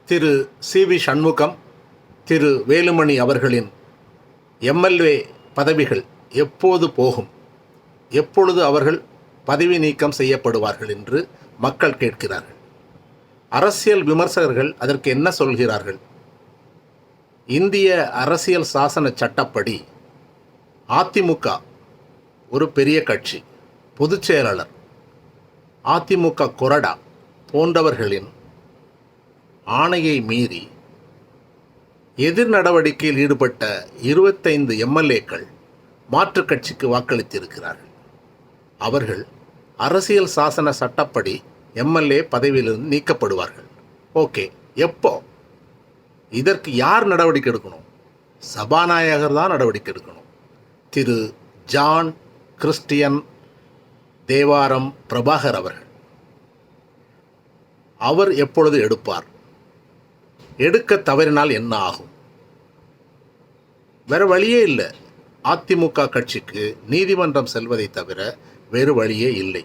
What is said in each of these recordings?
திரு CV. Shanmugam, திரு வேலுமணி அவர்களின் MLA பதவிகள் எப்போது போகும், எப்பொழுது அவர்கள் பதவி நீக்கம் செய்யப்படுவார்கள் என்று மக்கள் கேட்கிறார்கள். அரசியல் விமர்சகர்கள் அதற்கு என்ன சொல்கிறார்கள்? இந்திய அரசியல் சாசன சட்டப்படி அதிமுக ஒரு பெரிய கட்சி, பொதுச் செயலாளர், அதிமுக கொறடா போன்றவர்களின் ஆணையை மீறி எதிர் நடவடிக்கையில் ஈடுபட்ட 25 எம்எல்ஏக்கள் மாற்றுக் கட்சிக்கு வாக்களித்திருக்கிறார்கள். அவர்கள் அரசியல் சாசன சட்டப்படி எம்எல்ஏ பதவியிலிருந்து நீக்கப்படுவார்கள். ஓகே, எப்போ? இதற்கு யார் நடவடிக்கை எடுக்கணும்? சபாநாயகர் தான் நடவடிக்கை எடுக்கணும். திரு ஜான் கிறிஸ்டியன் தேவாரம் பிரபாகர் அவர்கள். அவர் எப்பொழுது எடுப்பார்? எடுக்க தவறினால் என்ன ஆகும்? வேறு வழியே இல்லை. அதிமுக கட்சிக்கு நீதிமன்றம் செல்வதை தவிர வேறு வழியே இல்லை.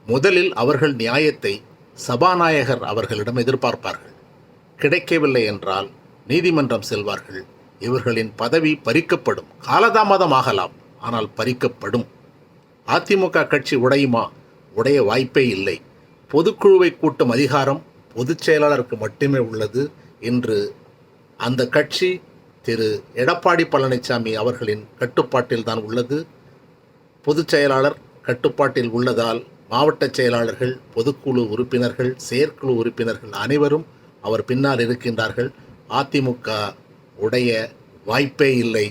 முதலில் அவர்கள் நியாயத்தை சபாநாயகர் அவர்களிடம் எதிர்பார்ப்பார்கள். கிடைக்கவில்லை என்றால் நீதிமன்றம் செல்வார்கள். இவர்களின் பதவி பறிக்கப்படும். காலதாமதம் ஆகலாம், ஆனால் பறிக்கப்படும். அதிமுக கட்சி உடையுமா? உடைய வாய்ப்பே இல்லை. பொதுக்குழுவை கூட்டும் அதிகாரம் பொதுச் செயலாளருக்கு மட்டுமே உள்ளது. இன்று அந்த கட்சி திரு எடப்பாடி பழனிசாமி அவர்களின் கட்டுப்பாட்டில் தான் உள்ளது. பொதுச் செயலாளர் கட்டுப்பாட்டில் உள்ளதால் மாவட்ட செயலாளர்கள், பொதுக்குழு உறுப்பினர்கள், செயற்குழு உறுப்பினர்கள் அனைவரும் அவர் பின்னால் இருக்கின்றார்கள். அதிமுக உடைய வாய்ப்பே இல்லை.